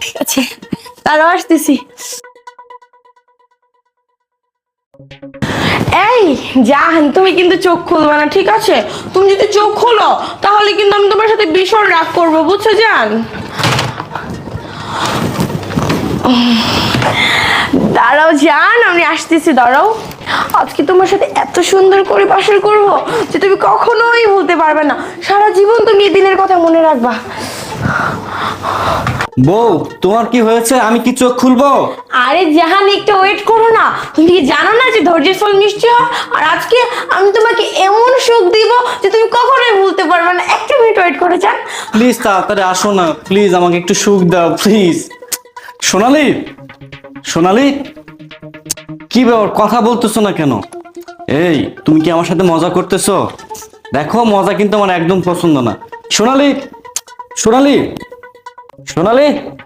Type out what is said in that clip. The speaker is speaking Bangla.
ঠিক আছে, তারাও আসতেছি। এই জাহান, তুমি কিন্তু চোখ খুলবে না, ঠিক আছে? তুমি যদি চোখ খোলো তাহলে কিন্তু আমি তোমার সাথে ভীষণ রাগ করবো, বুঝছো জান? দাঁড়াও জান, আমি আসতেছি, দাঁড়াও। আজকে তোমার সাথে এত সুন্দর করে বাসর করবো যে তুমি কখনোই ভুলতে পারবে না। সারা জীবন তুমি এই দিনের কথা মনে রাখবা। বউ, তোমার কি হয়েছে? আমি কি চোখ খুলবো? আরে জাহান, একটু ওয়েট করো না। তুমি কি জানো না যে ধৈর্যের ফল মিষ্টি হয়? আর আজকে আমি তোমাকে এমন সুখ দিব যে তুমি কখনোই ভুলতে পারবে না। একটা মিনিট ওয়েট করে যান। প্লিজ তাড়াতাড়ি আসো না, প্লিজ আমাকে একটু সুখ দাও প্লিজ। সোনালি, সোনালি, কি ব্যাপার, কথা বলতেছো না কেন? এই, তুমি কি আমার সাথে মজা করতেছো? দেখো, মজা কিন্তু আমার একদম পছন্দ না। সোনালি, সোনালি, সোনালি।